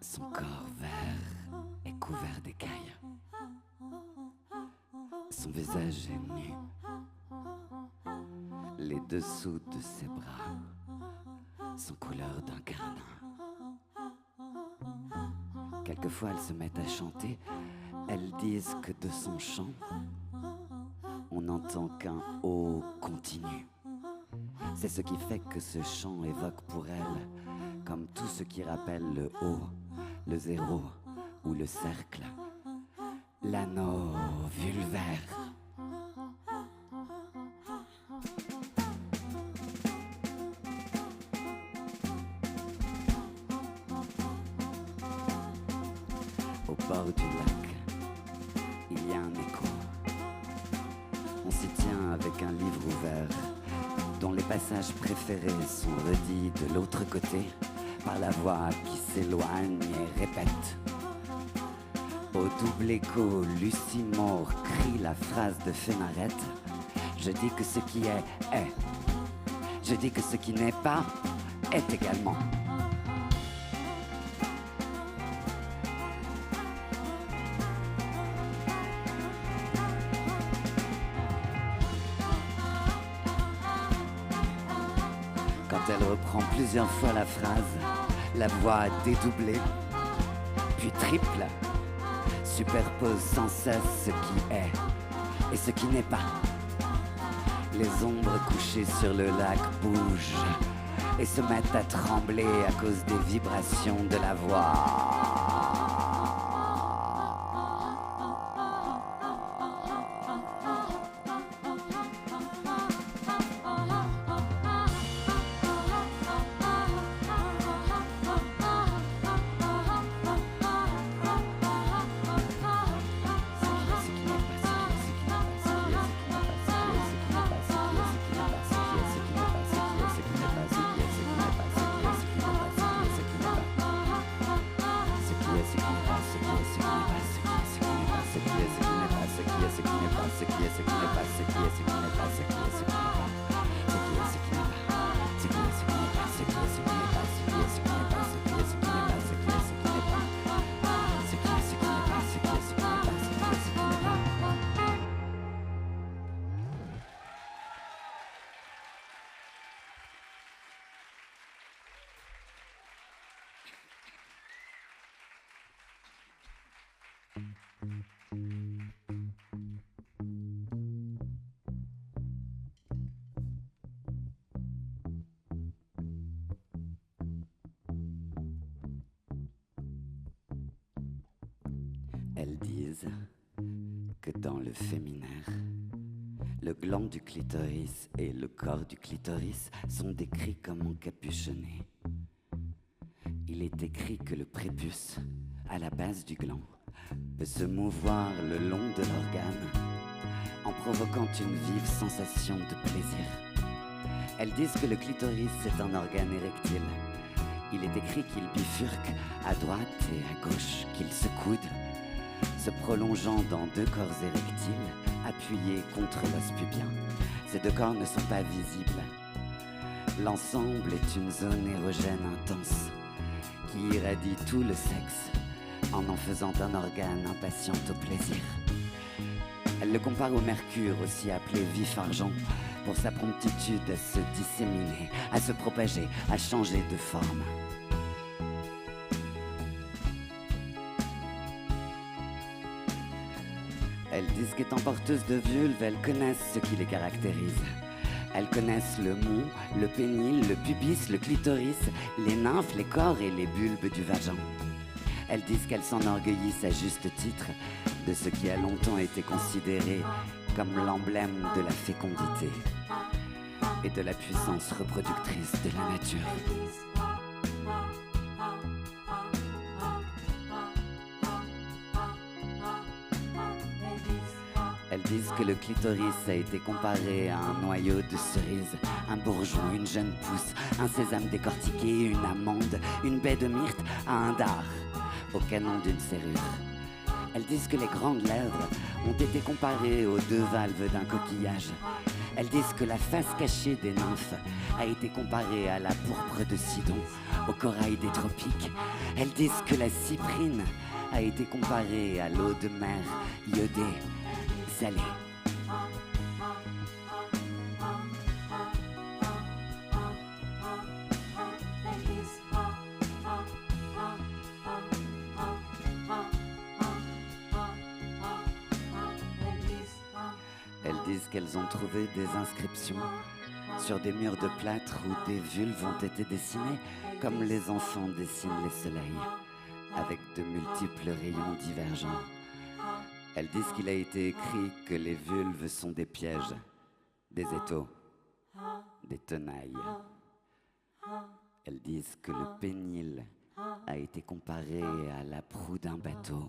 Son corps vert est couvert d'écailles. Son visage est nu. Les dessous de ses bras sont couleur d'un carmin. Quelquefois, elles se mettent à chanter. Elles disent que de son chant, on n'entend qu'un haut continu. C'est ce qui fait que ce chant évoque pour elle, comme tout ce qui rappelle le haut, le zéro ou le cercle, l'anneau vulvaire. Au bord du lac, il y a un écho. On s'y tient avec un livre ouvert, dont les passages préférés sont redits de l'autre côté par la voix qui s'éloigne et répète. Au double écho, Lucie Moore crie la phrase de Fénarette. Je dis que ce qui est, est. Je dis que ce qui n'est pas, est également. Quand elle reprend plusieurs fois la phrase, la voix dédoublée, puis triple, superpose sans cesse ce qui est et ce qui n'est pas. Les ombres couchées sur le lac bougent et se mettent à trembler à cause des vibrations de la voix. Elles disent que dans le féminin, le gland du clitoris et le corps du clitoris sont décrits comme encapuchonnés. Il est écrit que le prépuce, à la base du gland, peut se mouvoir le long de l'organe en provoquant une vive sensation de plaisir. Elles disent que le clitoris est un organe érectile. Il est écrit qu'il bifurque à droite et à gauche, qu'il se coude, se prolongeant dans deux corps érectiles appuyés contre l'os pubien. Ces deux corps ne sont pas visibles. L'ensemble est une zone érogène intense qui irradie tout le sexe en faisant un organe impatient au plaisir. Elle le compare au mercure, aussi appelé vif argent, pour sa promptitude à se disséminer, à se propager, à changer de forme. Elles disent qu'étant porteuses de vulve, elles connaissent ce qui les caractérise. Elles connaissent le mont, le pénile, le pubis, le clitoris, les nymphes, les corps et les bulbes du vagin. Elles disent qu'elles s'enorgueillissent à juste titre de ce qui a longtemps été considéré comme l'emblème de la fécondité et de la puissance reproductrice de la nature. Elles disent que le clitoris a été comparé à un noyau de cerise, un bourgeon, une jeune pousse, un sésame décortiqué, une amande, une baie de myrte, à un dard, au canon d'une serrure. Elles disent que les grandes lèvres ont été comparées aux deux valves d'un coquillage. Elles disent que la face cachée des nymphes a été comparée à la pourpre de Sidon, au corail des tropiques. Elles disent que la cyprine a été comparée à l'eau de mer iodée, salée. Elles disent qu'elles ont trouvé des inscriptions sur des murs de plâtre où des vulves ont été dessinées comme les enfants dessinent les soleils, avec de multiples rayons divergents. Elles disent qu'il a été écrit que les vulves sont des pièges, des étaux, des tenailles. Elles disent que le pénile a été comparé à la proue d'un bateau,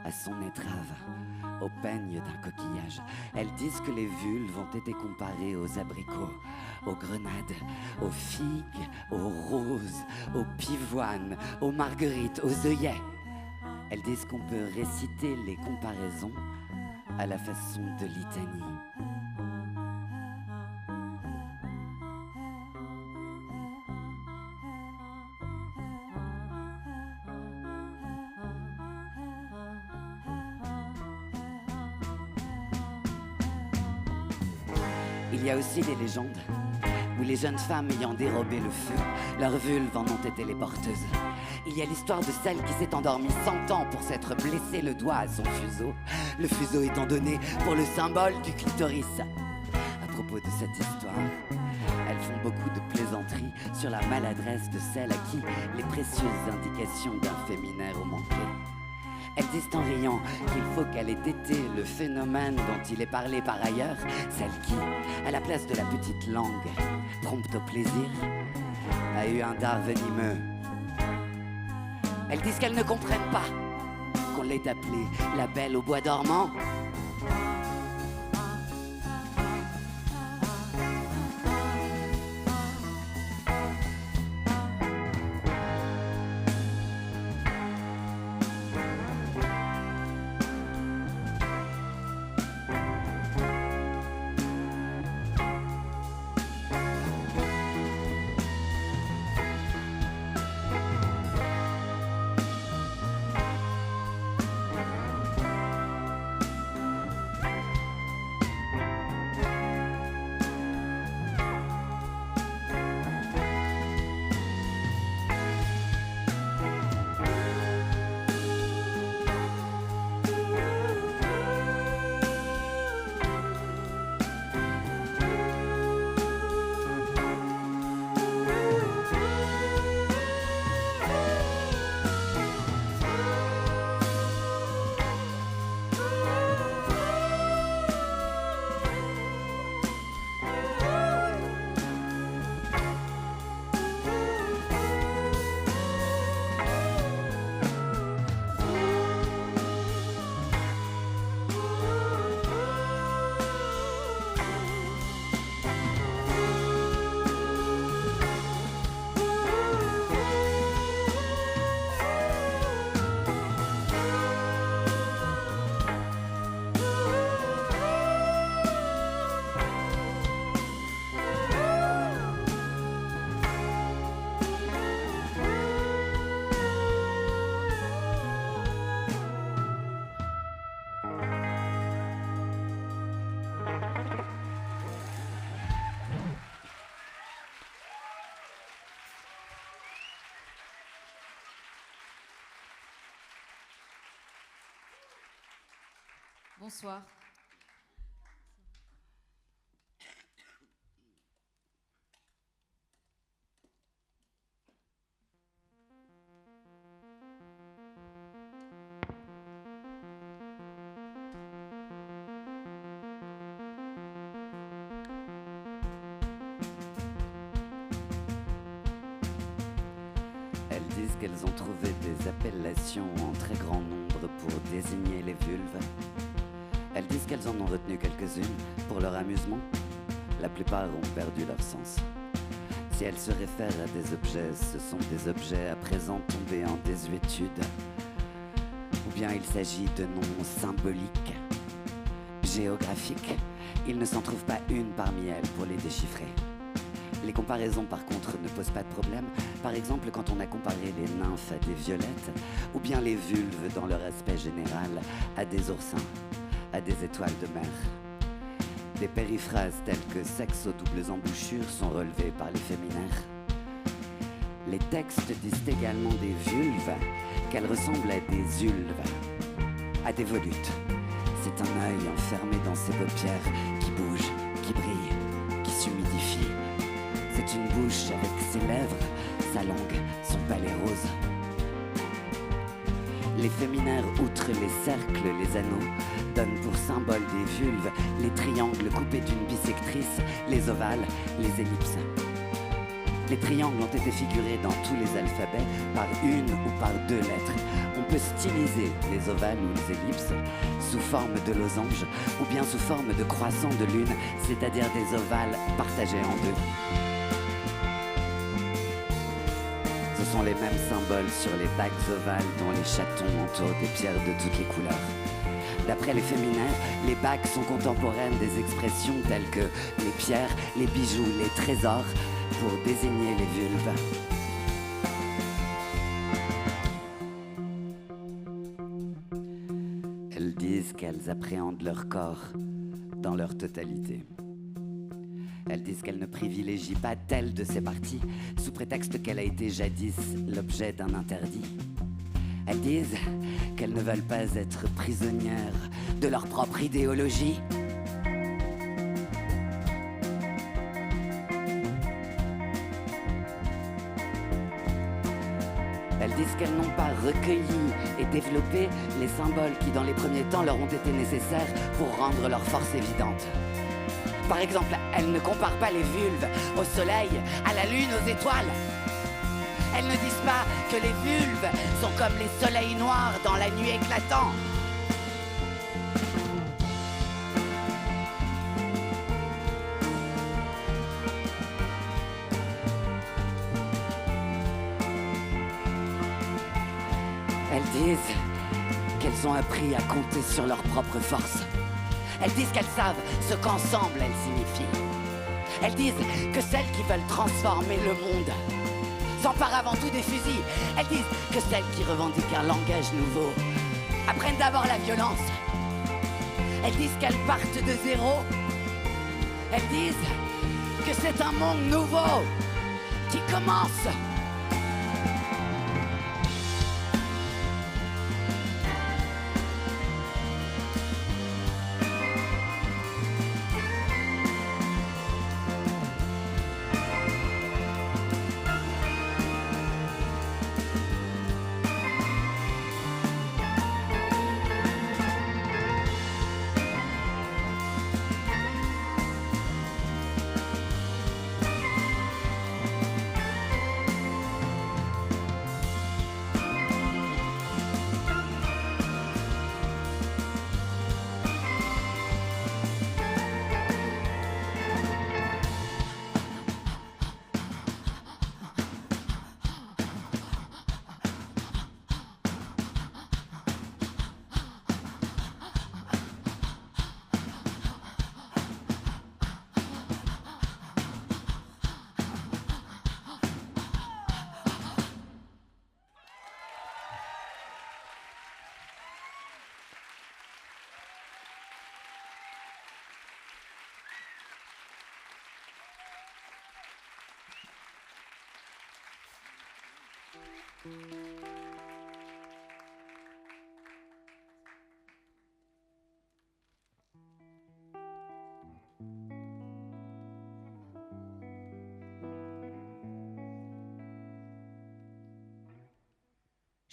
à son étrave, au peigne d'un coquillage. Elles disent que les vulves ont été comparées aux abricots, aux grenades, aux figues, aux roses, aux pivoines, aux marguerites, aux œillets. Elles disent qu'on peut réciter les comparaisons à la façon de litanie. Il y a aussi des légendes où les jeunes femmes ayant dérobé le feu, leurs vulves en ont été les porteuses. Il y a l'histoire de celle qui s'est endormie 100 ans pour s'être blessé le doigt à son fuseau, le fuseau étant donné pour le symbole du clitoris. À propos de cette histoire, elles font beaucoup de plaisanteries sur la maladresse de celles à qui les précieuses indications d'un féminin ont manqué. Elles disent en riant qu'il faut qu'elle ait été le phénomène dont il est parlé par ailleurs, celle qui, à la place de la petite langue, prompte au plaisir, a eu un dard venimeux. Elles disent qu'elles ne comprennent pas qu'on l'ait appelée la belle au bois dormant. Bonsoir. disent qu'elles ont trouvé des appellations en très grand nombre pour désigner les vulves. Elles disent qu'elles en ont retenu quelques-unes pour leur amusement. La plupart ont perdu leur sens. Si elles se réfèrent à des objets, ce sont des objets à présent tombés en désuétude. Ou bien il s'agit de noms symboliques, géographiques. Il ne s'en trouve pas une parmi elles pour les déchiffrer. Les comparaisons par contre ne posent pas de problème. Par exemple quand on a comparé les nymphes à des violettes, ou bien les vulves dans leur aspect général à des oursins, à des étoiles de mer. Des périphrases telles que sexe aux doubles embouchures sont relevées par les féminaires. Les textes disent également des vulves qu'elles ressemblent à des ulves, à des volutes. C'est un œil enfermé dans ses paupières qui bouge, qui brille, qui s'humidifie. C'est une bouche avec ses lèvres, sa langue, son palais rose. Les féminaires, outre les cercles, les anneaux, donnent pour symbole des vulves les triangles coupés d'une bisectrice, les ovales, les ellipses. Les triangles ont été figurés dans tous les alphabets par une ou par deux lettres. On peut styliser les ovales ou les ellipses sous forme de losange ou bien sous forme de croissant de lune, c'est-à-dire des ovales partagés en deux. Ce sont les mêmes symboles sur les bagues ovales dont les chatons entourent des pierres de toutes les couleurs. D'après les féminaires, les bagues sont contemporaines des expressions telles que les pierres, les bijoux, les trésors, pour désigner les vulves. Elles disent qu'elles appréhendent leur corps dans leur totalité. Elles disent qu'elles ne privilégient pas telle de ses parties sous prétexte qu'elle a été jadis l'objet d'un interdit. Elles disent qu'elles ne veulent pas être prisonnières de leur propre idéologie. Elles disent qu'elles n'ont pas recueilli et développé les symboles qui dans les premiers temps leur ont été nécessaires pour rendre leur force évidente. Par exemple, elles ne comparent pas les vulves au soleil, à la lune, aux étoiles. Elles ne disent pas que les vulves sont comme les soleils noirs dans la nuit éclatante. Elles disent qu'elles ont appris à compter sur leur propre force. Elles disent qu'elles savent ce qu'ensemble elles signifient. Elles disent que celles qui veulent transformer le monde s'emparent avant tout des fusils. Elles disent que celles qui revendiquent un langage nouveau apprennent d'abord la violence. Elles disent qu'elles partent de zéro. Elles disent que c'est un monde nouveau qui commence.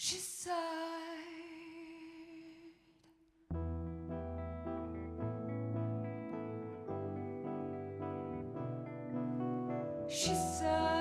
She sighed. She sighed.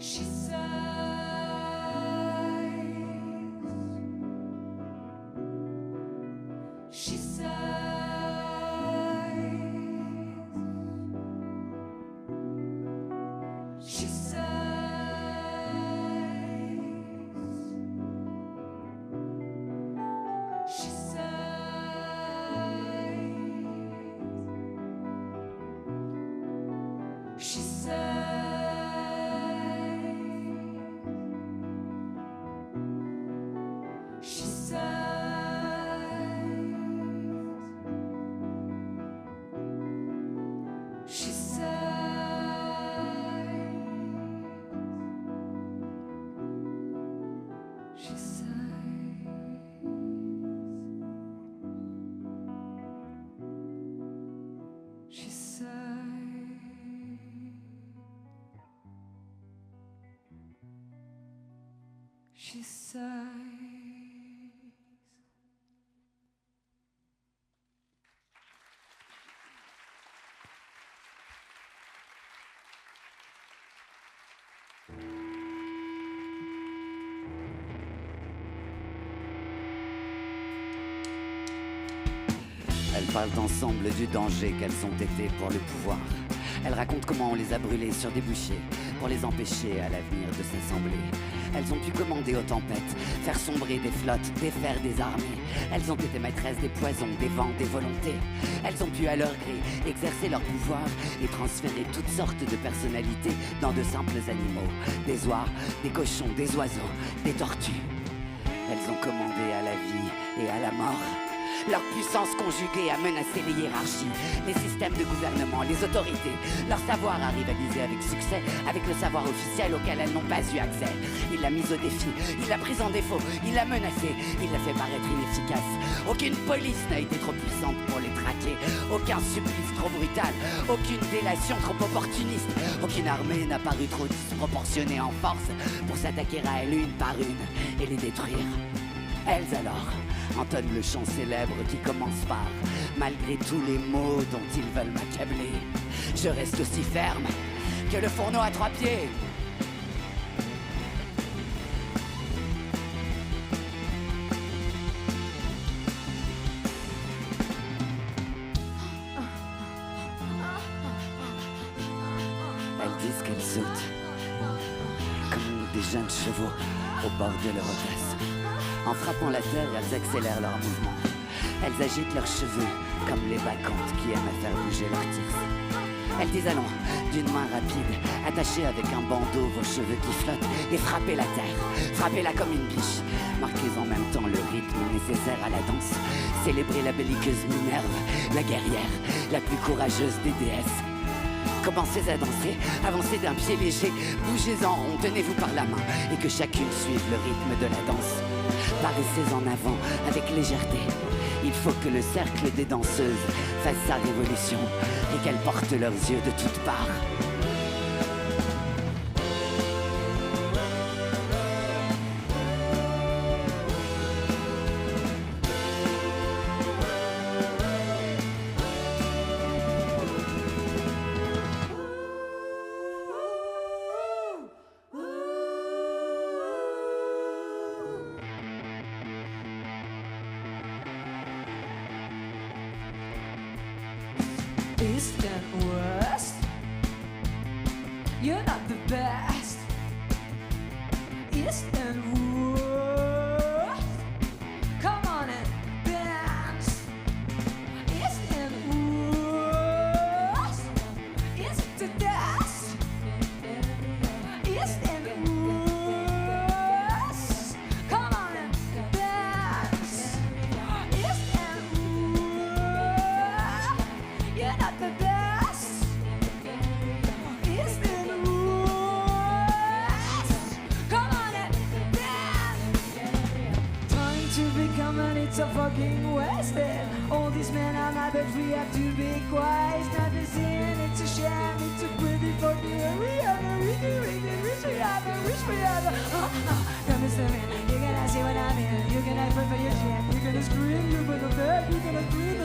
She sighs. Elles parlent ensemble du danger qu'elles ont été pour le pouvoir. Elles racontent comment on les a brûlées sur des bûchers pour les empêcher à l'avenir de s'assembler. Elles ont pu commander aux tempêtes, faire sombrer des flottes, défaire des armées. Elles ont été maîtresses des poisons, des vents, des volontés. Elles ont pu à leur gré exercer leur pouvoir et transférer toutes sortes de personnalités dans de simples animaux. Des oies, des cochons, des oiseaux, des tortues. Elles ont commandé à la vie et à la mort. Leur puissance conjuguée a menacé les hiérarchies, les systèmes de gouvernement, les autorités. Leur savoir a rivalisé avec succès avec le savoir officiel auquel elles n'ont pas eu accès. Il l'a mise au défi, il l'a prise en défaut, il l'a menacée, il l'a fait paraître inefficace. Aucune police n'a été trop puissante pour les traquer, aucun supplice trop brutal, aucune délation trop opportuniste, aucune armée n'a paru trop disproportionnée en force pour s'attaquer à elles une par une et les détruire. Elles alors entonnent le chant célèbre qui commence par « Malgré tous les maux dont ils veulent m'accabler, je reste aussi ferme que le fourneau à 3 pieds. » Elles disent qu'elles sautent comme des jeunes chevaux au bord de l'Europass. En frappant la terre, elles accélèrent leurs mouvements. Elles agitent leurs cheveux comme les bacchantes qui aiment à faire bouger leurs tirses. Elles disent allons, d'une main rapide, attachez avec un bandeau vos cheveux qui flottent et frappez la terre, frappez-la comme une biche. Marquez en même temps le rythme nécessaire à la danse. Célébrez la belliqueuse Minerve, la guerrière, la plus courageuse des déesses. Commencez à danser, avancez d'un pied léger, bougez-en rond, tenez-vous par la main et que chacune suive le rythme de la danse. Paraissez en avant avec légèreté. Il faut que le cercle des danseuses fasse sa révolution et qu'elles portent leurs yeux de toutes parts. East and West, you're not the best. East and West, come on and dance. East and West, is it the dance? East and West, come on and dance. East and West, you're not the best. East and West, come on and dance. Trying to become an it's a fucking West End. All these men are mad, but we have to be quiet. It's not the sin, it's a sham, it's a pretty fucking we have a wish we have a wish we have a come Mr. Man, you're gonna see what I'm in. You're gonna put for your shit. You're gonna scream, you're gonna beg, you're gonna scream.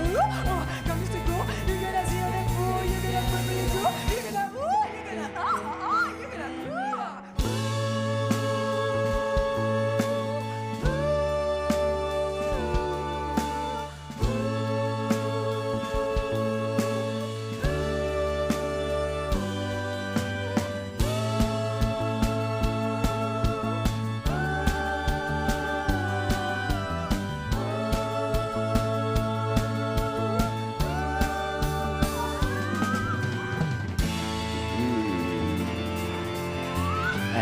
Come Mr. Cool, you're gonna see that fool. You're gonna put for your cool. You're gonna you're gonna you're gonna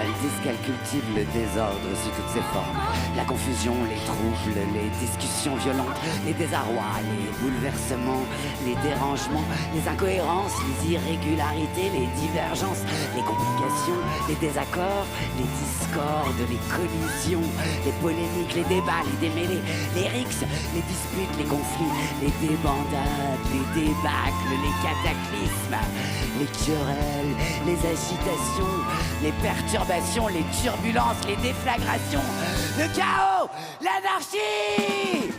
Elles disent qu'elles cultivent le désordre sous toutes ses formes. La confusion, les troubles, les discussions violentes, les désarrois, les bouleversements, les dérangements, les incohérences, les irrégularités, les divergences, les complications, les désaccords, les discordes, les collisions, les polémiques, les débats, les démêlés, les rixes, les disputes, les conflits, les débandades, les débâcles, les cataclysmes, les querelles, les agitations, les perturbations, les turbulences, les déflagrations, le chaos, l'anarchie.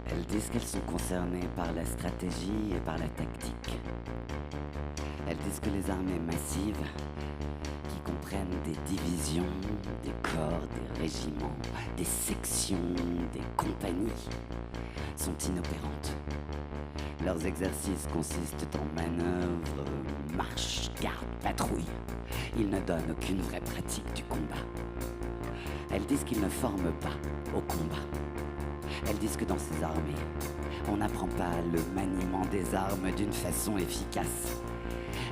Elles disent qu'elles sont concernées par la stratégie et par la tactique. Elles disent que les armées massives, qui comprennent des divisions, des corps, des régiments, des sections, des compagnies, sont inopérantes. Leurs exercices consistent en manœuvres, marches, gardes, patrouilles. Ils ne donnent aucune vraie pratique du combat. Elles disent qu'ils ne forment pas au combat. Elles disent que dans ces armées, on n'apprend pas le maniement des armes d'une façon efficace.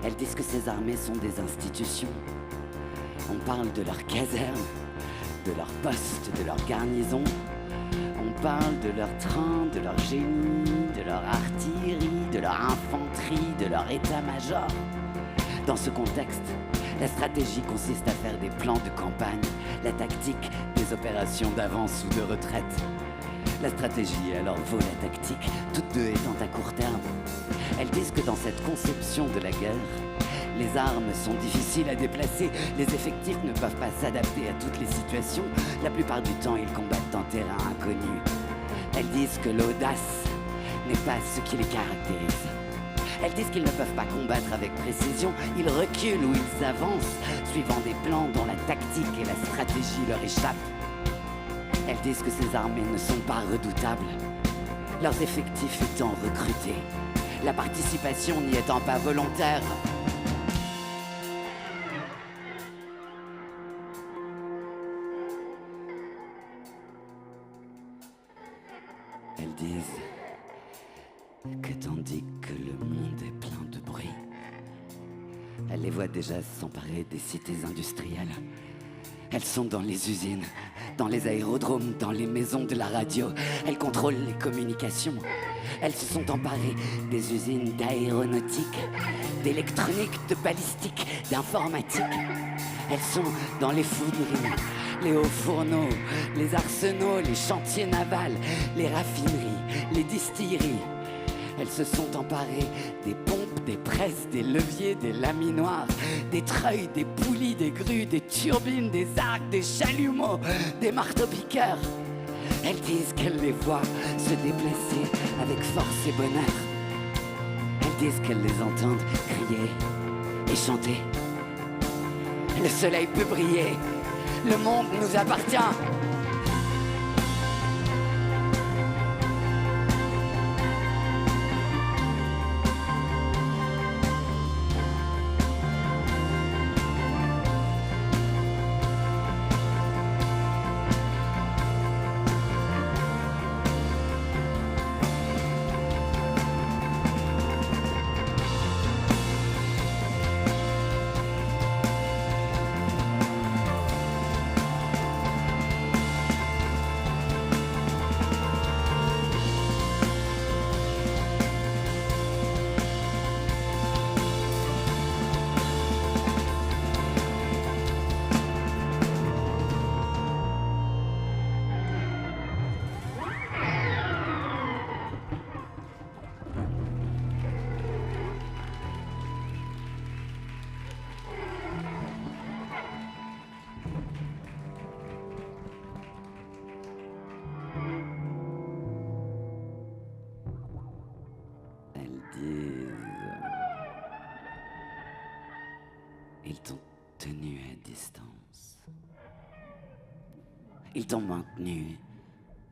Elles disent que ces armées sont des institutions. On parle de leurs casernes, de leurs postes, de leurs garnisons. On parle de leurs trains, de leur génie, de leur artillerie, de leur infanterie, de leur état-major. Dans ce contexte, la stratégie consiste à faire des plans de campagne, la tactique, des opérations d'avance ou de retraite. La stratégie alors vaut la tactique, toutes deux étant à court terme. Elles disent que dans cette conception de la guerre, les armes sont difficiles à déplacer, les effectifs ne peuvent pas s'adapter à toutes les situations. La plupart du temps, ils combattent en terrain inconnu. Elles disent que l'audace n'est pas ce qui les caractérise. Elles disent qu'ils ne peuvent pas combattre avec précision, ils reculent ou ils avancent, suivant des plans dont la tactique et la stratégie leur échappent. Elles disent que ces armées ne sont pas redoutables, leurs effectifs étant recrutés, la participation n'y étant pas volontaire. Elles disent que tandis que le monde est plein de bruit, elles les voient déjà s'emparer des cités industrielles. Elles sont dans les usines, dans les aérodromes, dans les maisons de la radio. Elles contrôlent les communications. Elles se sont emparées des usines d'aéronautique, d'électronique, de balistique, d'informatique. Elles sont dans les fourneries, les hauts fourneaux, les arsenaux, les chantiers navals, les raffineries, les distilleries. Elles se sont emparées des pompes, des presses, des leviers, des laminoirs, des treuils, des poulies, des grues, des turbines, des arcs, des chalumeaux, des marteaux-piqueurs. Elles disent qu'elles les voient se déplacer avec force et bonheur. Elles disent qu'elles les entendent crier et chanter. Le soleil peut briller, le monde nous appartient. tenu à distance. Ils t'ont maintenu,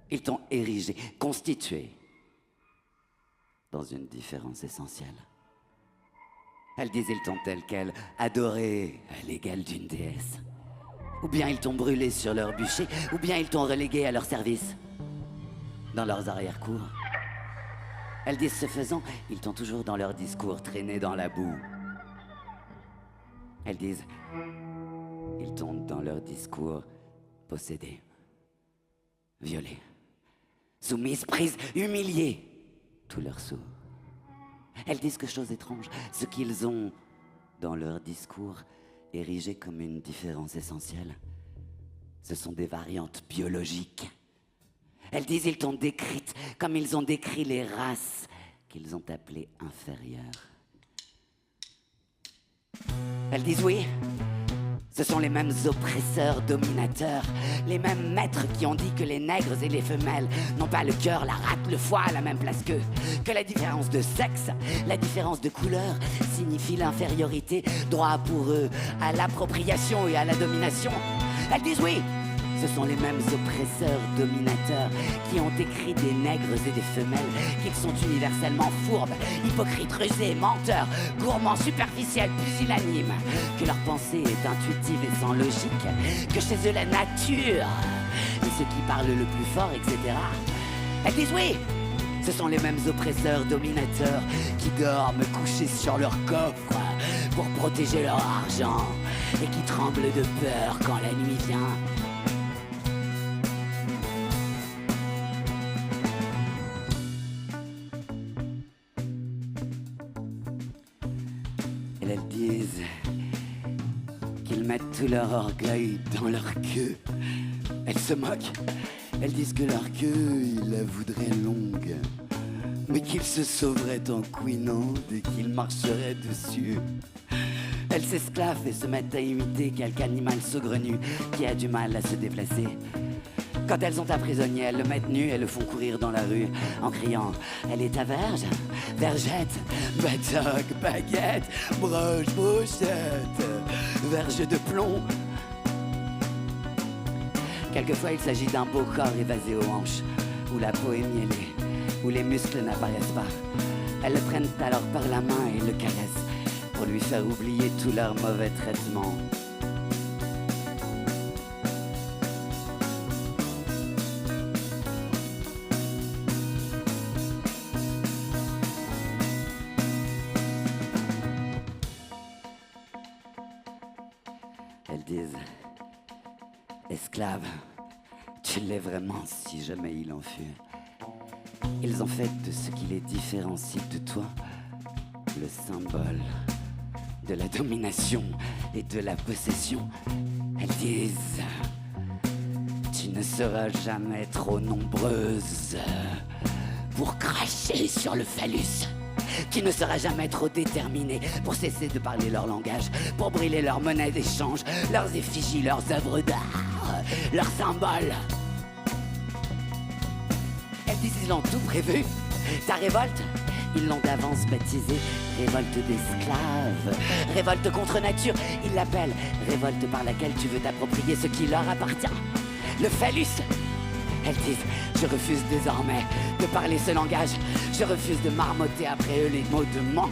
ils t'ont érigé, constitué dans une différence essentielle. Elles disent ils t'ont tel quel adoré à l'égal d'une déesse. Ou bien ils t'ont brûlé sur leur bûcher, ou bien ils t'ont relégué à leur service, dans leurs arrière-cours. Elles disent ce faisant, ils t'ont toujours dans leur discours traîné dans la boue. Elles disent, ils t'ont dans leur discours possédé, violé, soumise, prise, humiliée, tous leurs sous. Elles disent que chose étrange, ce qu'ils ont dans leur discours érigé comme une différence essentielle, ce sont des variantes biologiques. Elles disent ils t'ont décrite comme ils ont décrit les races qu'ils ont appelées inférieures. Elles disent oui, ce sont les mêmes oppresseurs, dominateurs, les mêmes maîtres qui ont dit que les nègres et les femelles n'ont pas le cœur, la rate, le foie à la même place qu'eux, que la différence de sexe, la différence de couleur signifie l'infériorité, droit pour eux à l'appropriation et à la domination. Elles disent oui, ce sont les mêmes oppresseurs, dominateurs qui ont écrit des nègres et des femelles qu'ils sont universellement fourbes, hypocrites, rusés, menteurs, gourmands, superficiels, pusillanimes, que leur pensée est intuitive et sans logique, que chez eux la nature est ce qui parle le plus fort, etc. Elles disent oui, ce sont les mêmes oppresseurs, dominateurs qui dorment couchés sur leur coffre pour protéger leur argent et qui tremblent de peur quand la nuit vient. Elles disent qu'ils mettent tout leur orgueil dans leur queue. Elles se moquent. Elles disent que leur queue, ils la voudraient longue, mais qu'ils se sauveraient en couinant dès qu'ils marcheraient dessus. Elles s'esclavent et se mettent à imiter quelque animal saugrenu qui a du mal à se déplacer. Quand elles ont un prisonnier, elles le mettent nu et le font courir dans la rue en criant « Elle est ta verge, vergette, batoc, baguette, broche, brochette, verge de plomb ». Quelquefois, il s'agit d'un beau corps évasé aux hanches, où la peau est mielée, où les muscles n'apparaissent pas. Elles le prennent alors par la main et le caressent pour lui faire oublier tous leurs mauvais traitements. Elles disent « Esclave, tu l'es vraiment si jamais il en fut. » Ils ont fait de ce qui les différencie de toi le symbole de la domination et de la possession. Elles disent « Tu ne seras jamais trop nombreuse pour cracher sur le phallus. Tu ne seras jamais trop déterminée pour cesser de parler leur langage, pour brûler leur monnaie d'échange, leurs effigies, leurs œuvres d'art, leurs symboles. » Elles disent ils l'ont tout prévu. Ta révolte, ils l'ont d'avance baptisée révolte d'esclaves, révolte contre nature. Ils l'appellent révolte par laquelle tu veux t'approprier ce qui leur appartient, le phallus. Elles disent je refuse désormais de parler ce langage. Je refuse de marmotter après eux les mots de manque.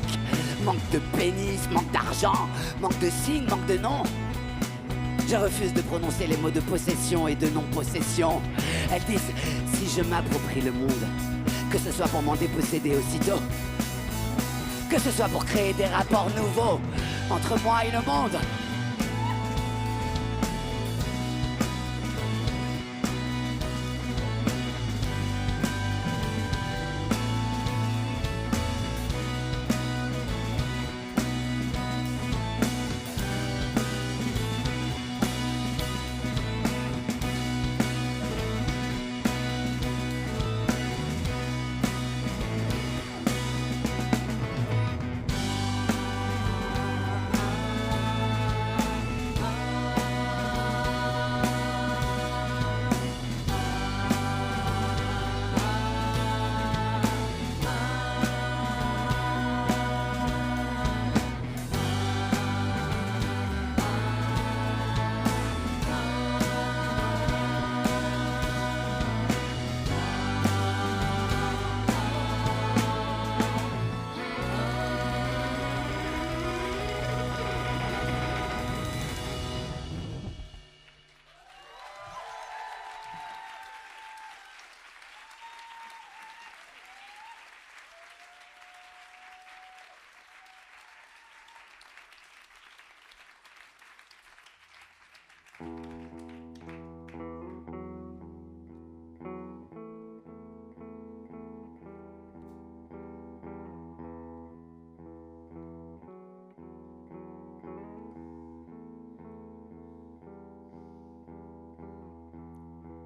Manque de pénis, manque d'argent, manque de signes, manque de nom. Je refuse de prononcer les mots de possession et de non-possession. Elles disent si je m'approprie le monde, que ce soit pour m'en déposséder aussitôt, que ce soit pour créer des rapports nouveaux entre moi et le monde.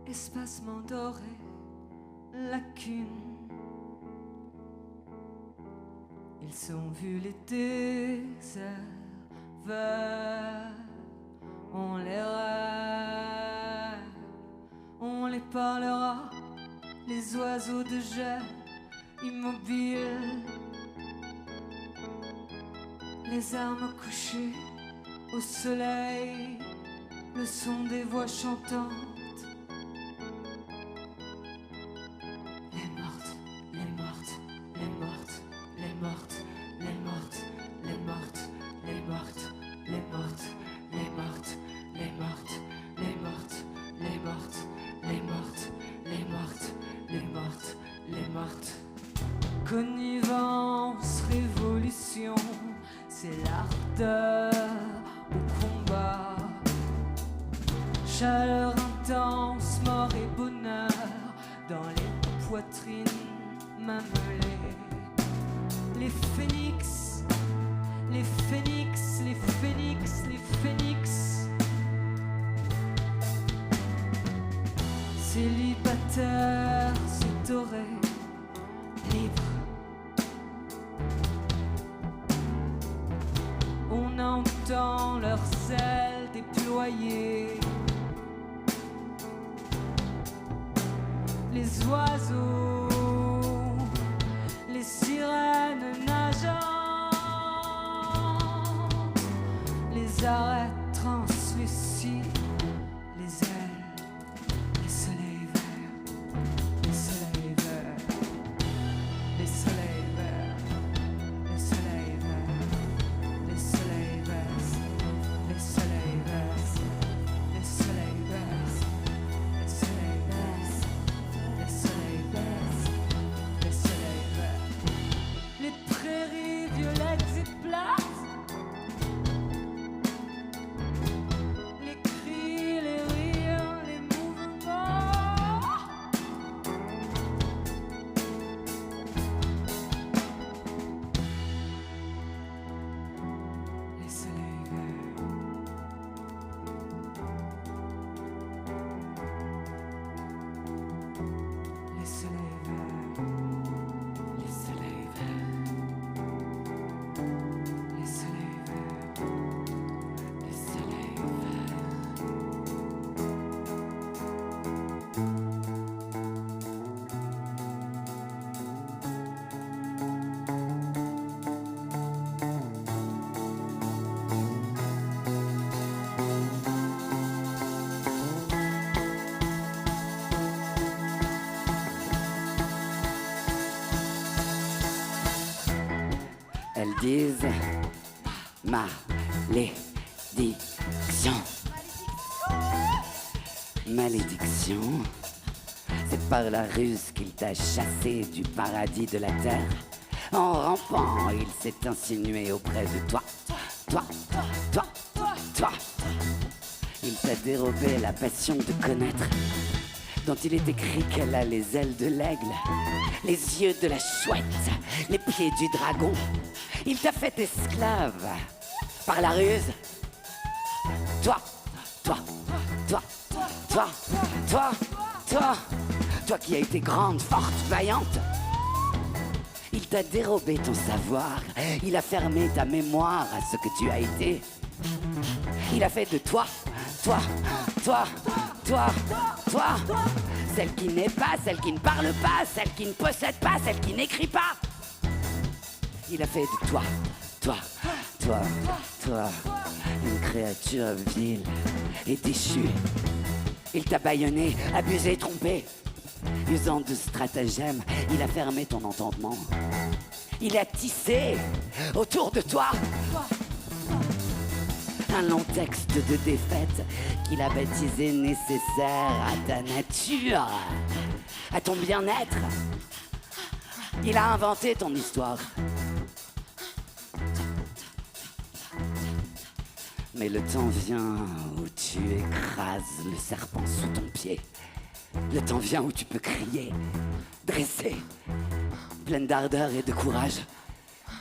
espacement doré, lacune. Ils ont vu les déserts verts, on les rêve, on les parlera, les oiseaux de jet immobiles, les armes couchées au soleil, le son des voix chantantes. Les mortes, les mortes, les mortes, les mortes, les mortes, les mortes, les mortes, les mortes, les mortes, les mortes, les mortes, les mortes, les mortes, les mortes, les mortes, les mortes. Connivence, révolution, c'est l'ardeur au combat. Chaleur intense, mort et bonheur dans les poitrines mamelées. Les phénix, les phénix, les phénix, les phénix. Célibataires, étorés, libres. On entend leurs ailes déployées. Les oiseaux, les sirènes nageantes, les arêtes translucides, les ailes, les soleils verts, les soleils verts, les soleils verts, les soleils verts, les soleils verts, les soleils verts, les soleils verts, les soleils verts. Les soleils verts, les soleils verts, les prairies violettes et plates, les cris, les rires, les mouvements, les soleils verts. Les soleils verts, Les soleils verts, les soleils verts, les soleils verts. Elles disent malédiction. Malédiction, c'est par la ruse qu'il t'a chassé du paradis de la terre. En rampant, il s'est insinué auprès de toi. Toi, toi, toi. Il t'a dérobé la passion de connaître, dont il est écrit qu'elle a les ailes de l'aigle, les yeux de la chouette, les pieds du dragon. Il t'a fait esclave par la ruse. Toi, toi, toi, toi, toi, toi, toi qui as été grande, forte, vaillante. Il t'a dérobé ton savoir, il a fermé ta mémoire à ce que tu as été. Il a fait de toi, toi, toi, toi, toi, celle qui n'est pas, celle qui ne parle pas, celle qui ne possède pas, celle qui n'écrit pas. Il a fait de toi, toi, toi, toi, une créature vile et déchue. Il t'a bâillonné, abusé, trompé. Usant de stratagèmes, il a fermé ton entendement. Il a tissé autour de toi un long texte de défaite qu'il a baptisé nécessaire à ta nature, à ton bien-être. Il a inventé ton histoire. Mais le temps vient où tu écrases le serpent sous ton pied. Le temps vient où tu peux crier, dresser, pleine d'ardeur et de courage.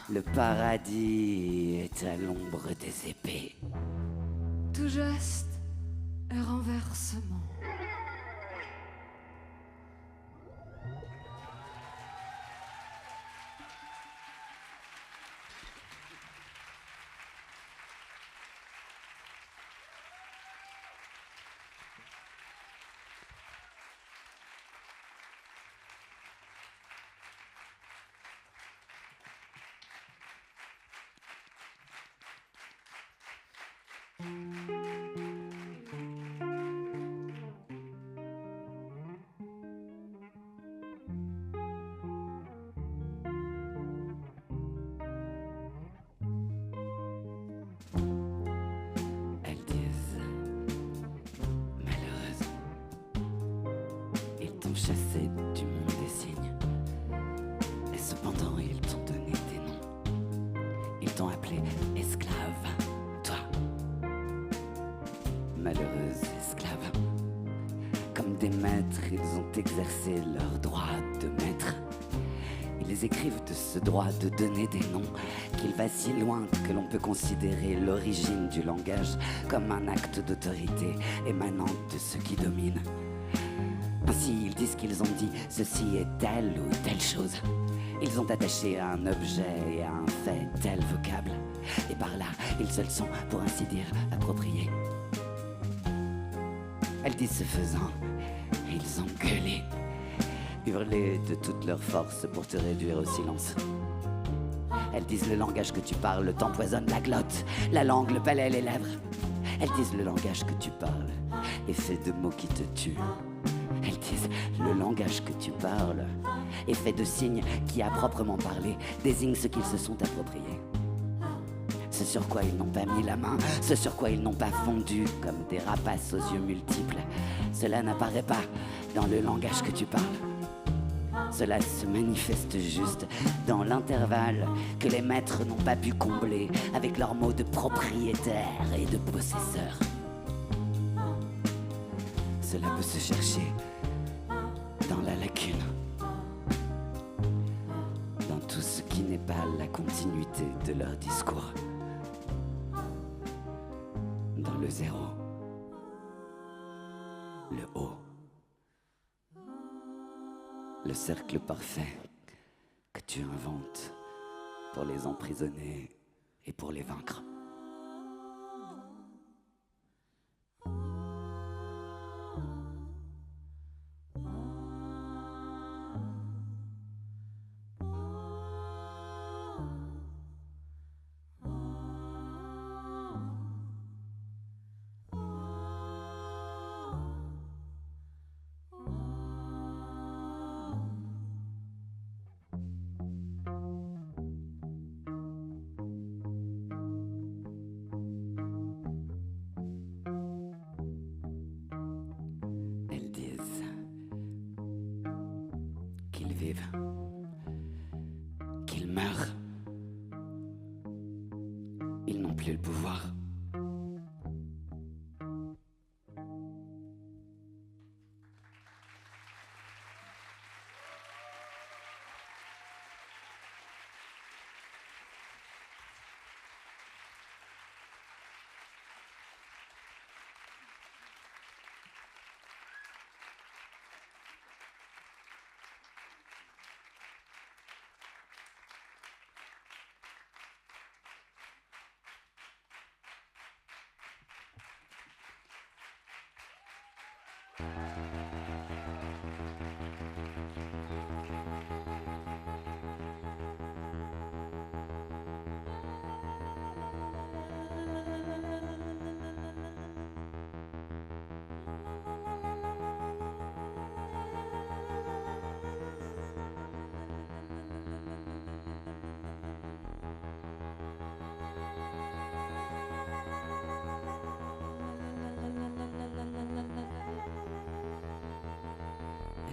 Le paradis est à l'ombre des épées. tout geste est renversement. t'ont chassé du monde des signes. Et cependant, ils t'ont donné des noms. Ils t'ont appelé esclave, toi. Malheureuse esclave. Comme des maîtres, ils ont exercé leur droit de maître. Ils écrivent de ce droit de donner des noms qu'il va si loin que l'on peut considérer l'origine du langage comme un acte d'autorité émanant de ceux qui dominent. Ainsi, ils disent qu'ils ont dit ceci est telle ou telle chose. Ils ont attaché à un objet et à un fait tel vocable. Et par là, ils se le sont, pour ainsi dire, appropriés. Elles disent ce faisant, ils ont gueulé, hurlé de toute leur force pour te réduire au silence. Elles disent le langage que tu parles t'empoisonne la glotte, la langue, le palais, les lèvres. Elles disent le langage que tu parles est fait de mots qui te tuent. Elles disent le langage que tu parles est fait de signes qui, à proprement parler, désignent ce qu'ils se sont appropriés. Ce sur quoi ils n'ont pas mis la main, ce sur quoi ils n'ont pas fondu comme des rapaces aux yeux multiples. Cela n'apparaît pas dans le langage que tu parles. Cela se manifeste juste dans l'intervalle que les maîtres n'ont pas pu combler avec leurs mots de propriétaire et de possesseur. Cela peut se chercher dans la lacune, dans tout ce qui n'est pas la continuité de leur discours, dans le zéro, le haut, le cercle parfait que tu inventes pour les emprisonner et pour les vaincre. Qu'ils meurent. Ils n'ont plus le pouvoir.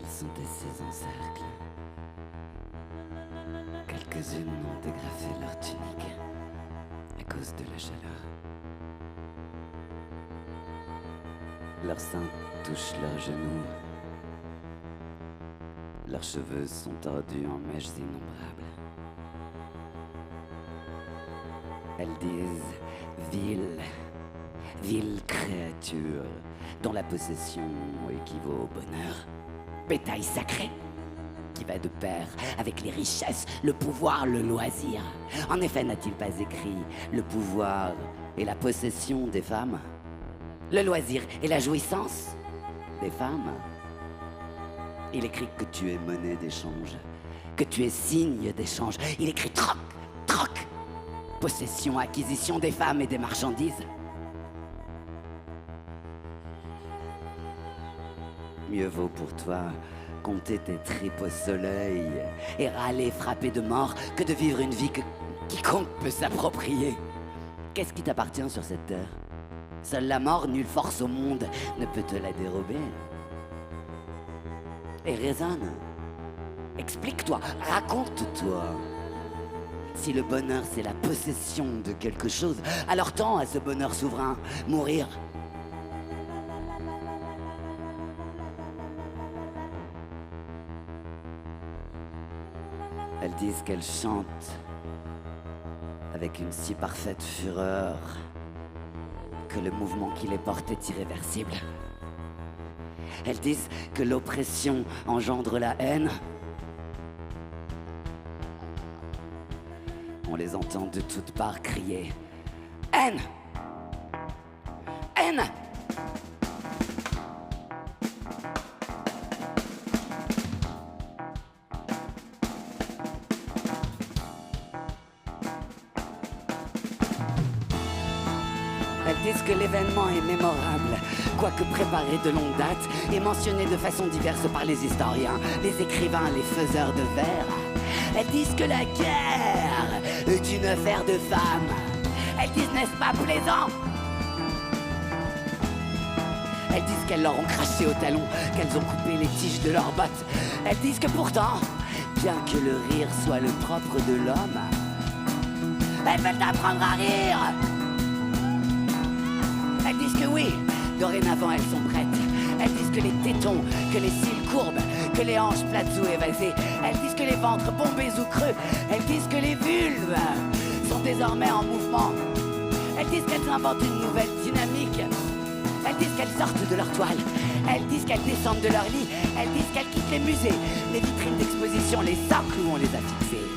Sont assises en cercle. Quelques-unes ont dégrafé leur tunique à cause de la chaleur. Leurs seins touchent leurs genoux. Leurs cheveux sont tordus en mèches innombrables. Elles disent vile créature dont la possession équivaut au bonheur. Bétail sacré, qui va de pair avec les richesses, le pouvoir, le loisir. En effet, n'a-t-il pas écrit le pouvoir et la possession des femmes, le loisir et la jouissance des femmes? Il écrit que tu es monnaie d'échange, que tu es signe d'échange. Il écrit troc, troc, possession, acquisition des femmes et des marchandises. Mieux vaut pour toi compter tes tripes au soleil et râler frappé de mort que de vivre une vie que quiconque peut s'approprier. Qu'est-ce qui t'appartient sur cette terre? Seule la mort, nulle force au monde ne peut te la dérober. et raisonne. Explique-toi, raconte-toi. Si le bonheur c'est la possession de quelque chose, alors tends à ce bonheur souverain, mourir. Elles disent qu'elles chantent avec une si parfaite fureur que le mouvement qui les porte est irréversible. Elles disent que l'oppression engendre la haine. On les entend de toutes parts crier « Haine ! Haine !» Elles disent que l'événement est mémorable, quoique préparé de longue date et mentionné de façon diverse par les historiens, les écrivains, les faiseurs de vers. Elles disent que la guerre est une affaire de femmes. Elles disent, n'est-ce pas plaisant? Elles disent qu'elles leur ont craché au talon, qu'elles ont coupé les tiges de leurs bottes. Elles disent que pourtant, bien que le rire soit le propre de l'homme, elles veulent apprendre à rire. Elles disent que oui, dorénavant elles sont prêtes. Elles disent que les tétons, que les cils courbes, que les hanches plates ou évasées. Elles disent que les ventres bombés ou creux. Elles disent que les vulves sont désormais en mouvement. Elles disent qu'elles inventent une nouvelle dynamique. Elles disent qu'elles sortent de leur toile. Elles disent qu'elles descendent de leur lit. Elles disent qu'elles quittent les musées, les vitrines d'exposition, les socles où on les a fixées.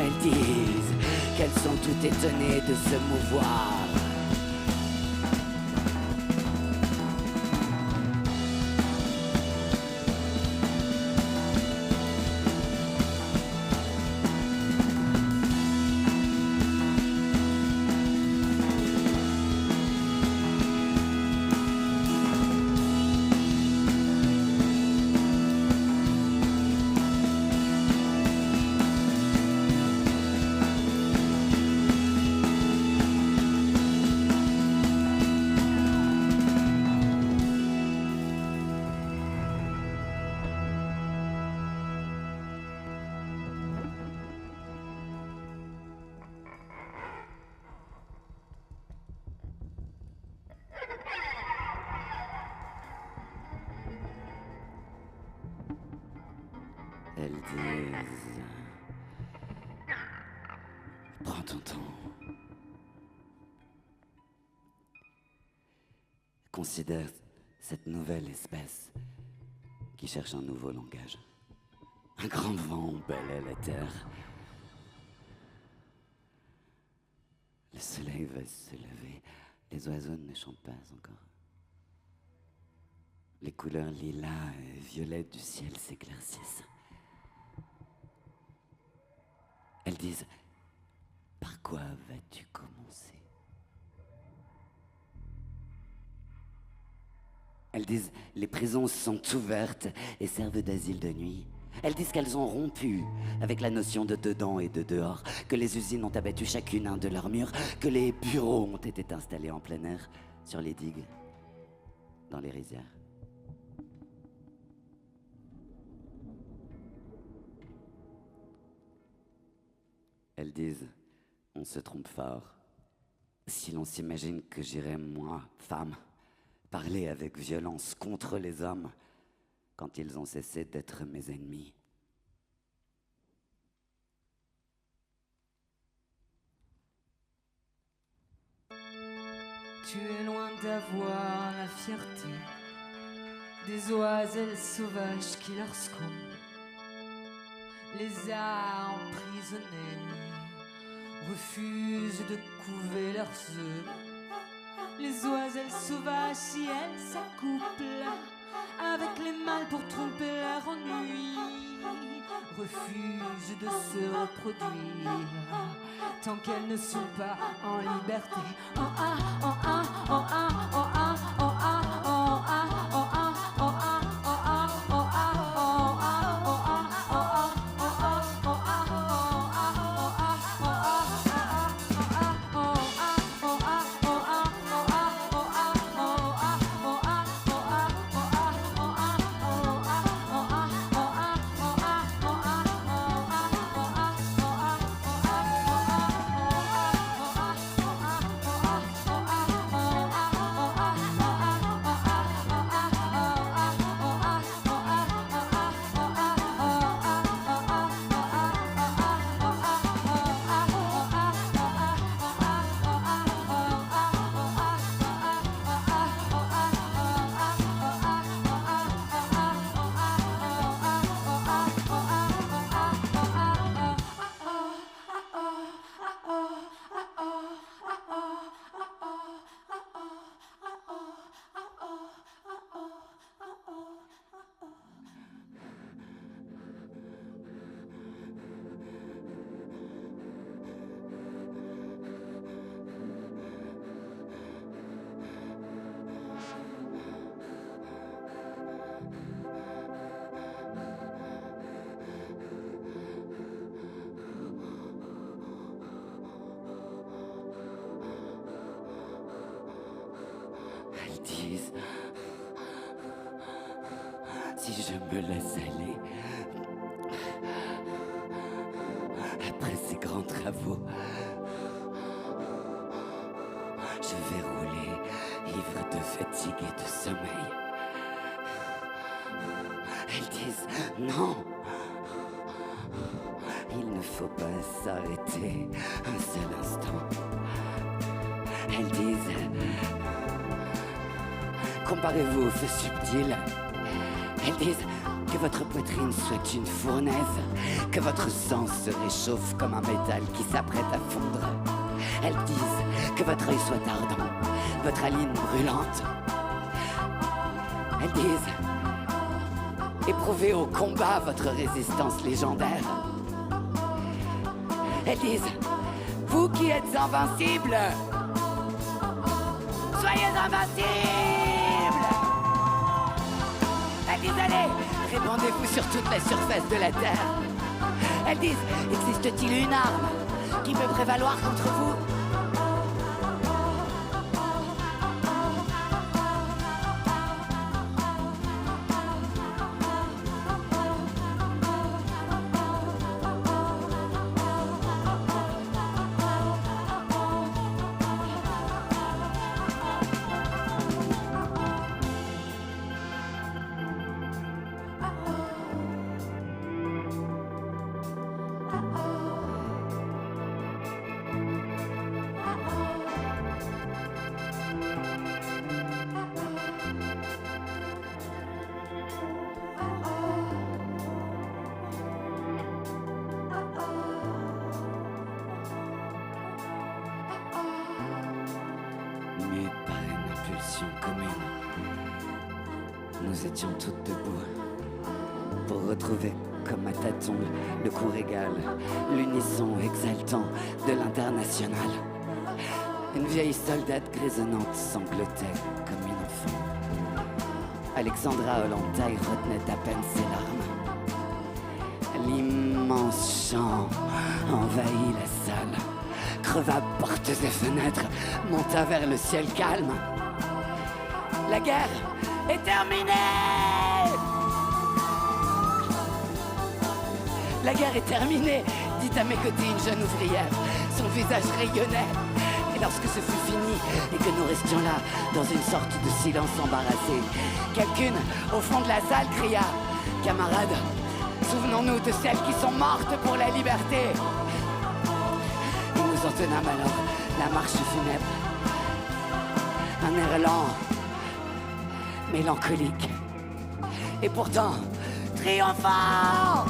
Elles disent qu'elles sont toutes étonnées de se mouvoir. Elles disent... Prends ton temps. Considère cette nouvelle espèce qui cherche un nouveau langage. Un grand vent balaie la terre. Le soleil va se lever. Les oiseaux ne chantent pas encore. Les couleurs lilas et violettes du ciel s'éclaircissent. Elles disent, par quoi vas-tu commencer? Elles disent, les prisons sont ouvertes et servent d'asile de nuit. Elles disent qu'elles ont rompu avec la notion de dedans et de dehors, que les usines ont abattu chacune un de leurs murs, que les bureaux ont été installés en plein air, sur les digues, dans les rizières. Elles disent, on se trompe fort. Si l'on s'imagine que j'irais, moi, femme, parler avec violence contre les hommes quand ils ont cessé d'être mes ennemis. Tu es loin d'avoir la fierté des oiselles sauvages qui lorsqu'on les a emprisonnés refusent de couver leurs œufs. Les oiselles sauvages, si elles s'accouplent avec les mâles pour tromper leur ennui, refusent de se reproduire tant qu'elles ne sont pas en liberté. En A, en A, en A, en A, en A, en A, en A, en A, en A, en A, en A, en A, disent, si je me laisse aller, après ces grands travaux, je vais rouler, ivre de fatigue et de sommeil. Elles disent, non, il ne faut pas s'arrêter un seul instant. Elles disent, comparez-vous au feu subtil. Elles disent que votre poitrine soit une fournaise, que votre sang se réchauffe comme un métal qui s'apprête à fondre. Elles disent que votre œil soit ardent, votre haleine brûlante. Elles disent, éprouvez au combat votre résistance légendaire. Elles disent, vous qui êtes invincibles, soyez invincibles. Elles disent, allez, répandez-vous sur toute la surface de la Terre. Elles disent, existe-t-il une arme qui peut prévaloir contre vous? Mues par une impulsion commune, nous étions toutes debout pour retrouver comme à tâtons le cours égal, l'unisson exaltant de l'international. Une vieille soldate grisonnante sanglotait comme une enfant. Alexandra Ollantay retenait à peine ses larmes. L'immense chant envahit la salle, creva portes et fenêtres, monta vers le ciel calme. La guerre est terminée! La guerre est terminée, dit à mes côtés une jeune ouvrière. Son visage rayonnait. Et lorsque ce fut fini et que nous restions là, dans une sorte de silence embarrassé, quelqu'une, au fond de la salle, cria « Camarades, souvenons-nous de celles qui sont mortes pour la liberté !» Nous nous entonnâmes alors la marche funèbre. Un air lent, mélancolique, et pourtant triomphant.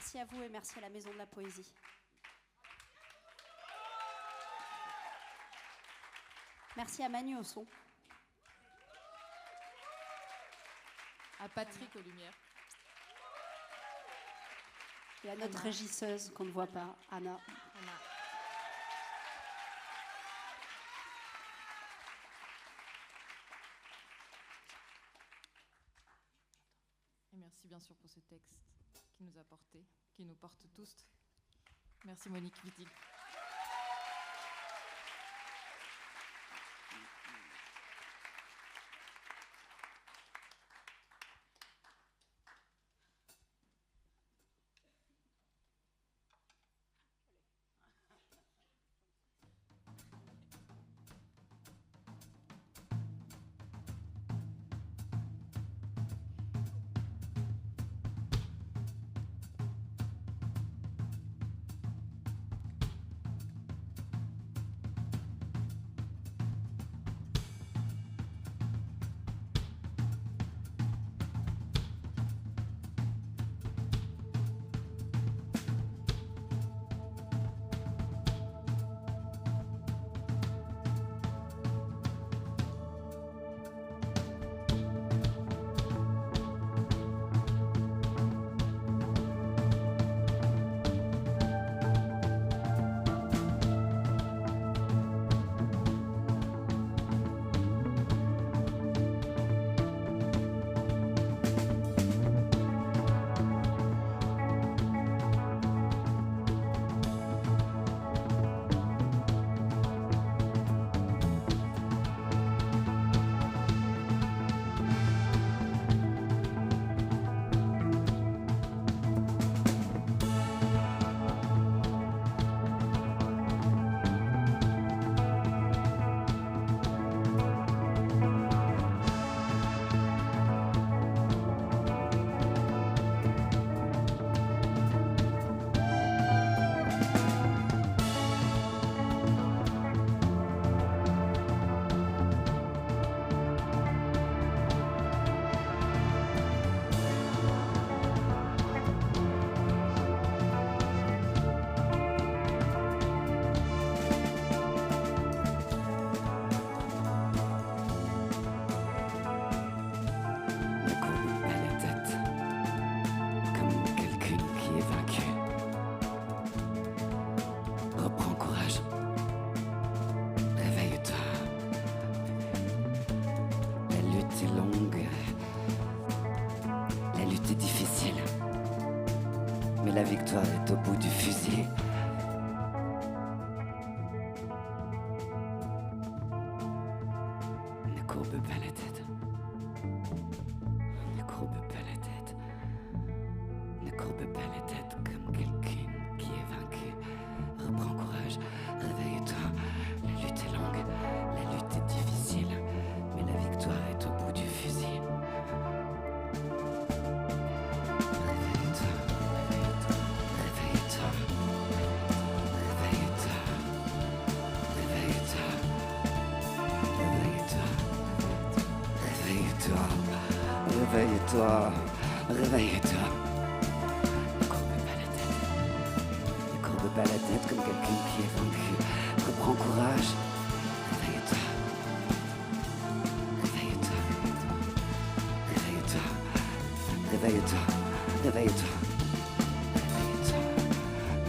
Merci à vous et merci à la Maison de la Poésie. Merci à Manu au son. À Patrick aux lumières. Et à notre régisseuse qu'on ne voit pas, Anna. Et merci bien sûr pour ce texte qui nous a porté, qui nous porte tous. Merci Monique Wittig. La victoire est au bout du fusil. Ne courbe pas la tête. Ne courbe pas la tête. Ne courbe pas la tête comme quelqu'un qui est vaincu. Reprends courage, réveille-toi. La lutte est longue, la lutte est difficile, mais la victoire est au bout du fusil. Réveille-toi, réveille-toi. Ne courbe pas la tête. Ne courbe pas la tête comme quelqu'un qui est vaincu. Reprends courage. Réveille-toi. Réveille-toi. Réveille-toi. Réveille-toi. Réveille-toi. Réveille-toi.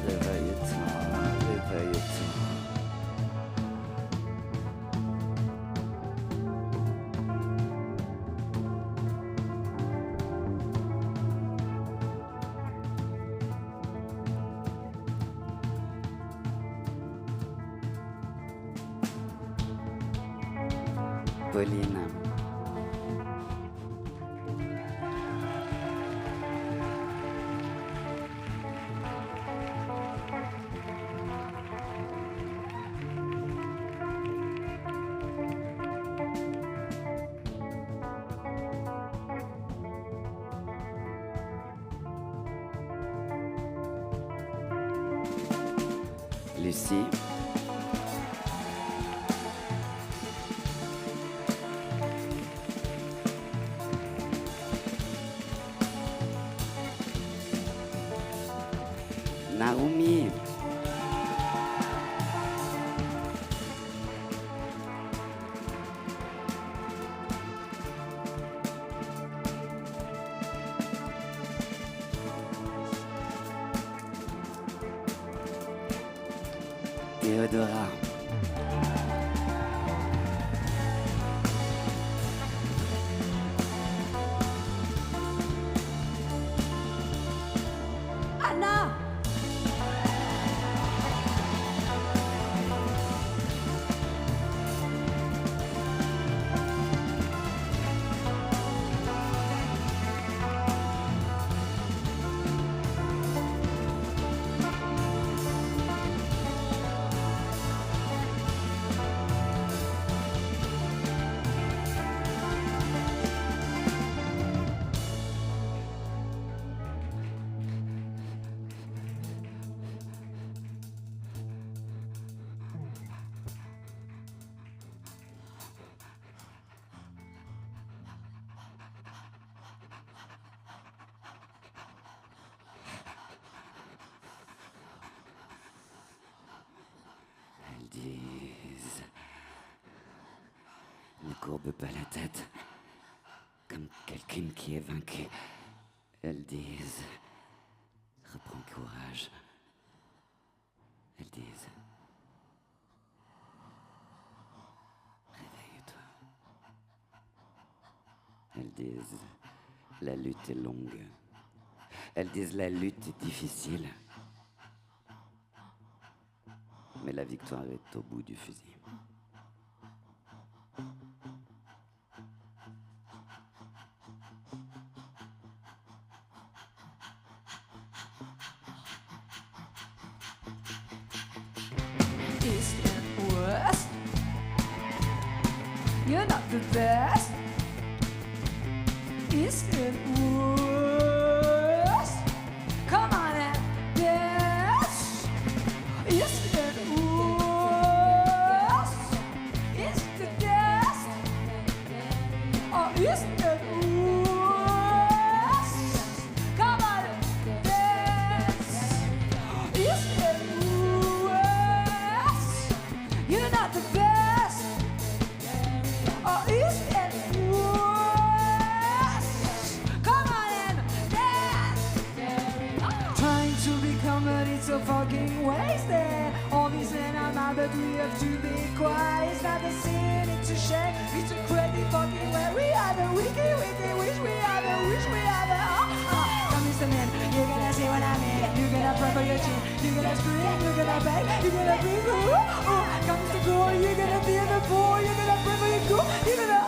Réveille-toi. Réveille-toi. Pauline. Lucie. Narumi. Théodora. Anna! Elles disent... Ne courbe pas la tête, comme quelqu'un qui est vaincu. Elles disent... Reprends courage. Elles disent... Réveille-toi. Elles disent... La lutte est longue. Elles disent la lutte est difficile. Mais la victoire est au bout du fusil. East and West. You're not the best. East and West. Come on and dance. East and West. East the best. Oh, East and West. Come on and dance. East and West. You're not the best. Oh, East and West. Come on and dance. Trying to become, but it's so fucking wasted. All these men are mad, but we have to be quiet. It's not a sin, it's a shame. It's a crazy fucking way. We are the wiki, wish we are the, Come, Mr. Man, you're gonna see what I mean. You're gonna pray for your chin. You're gonna scream, you're gonna beg, you're gonna breathe. Come, Mr. Cool, you're gonna be in the pool. You're gonna pray for your cool. You're gonna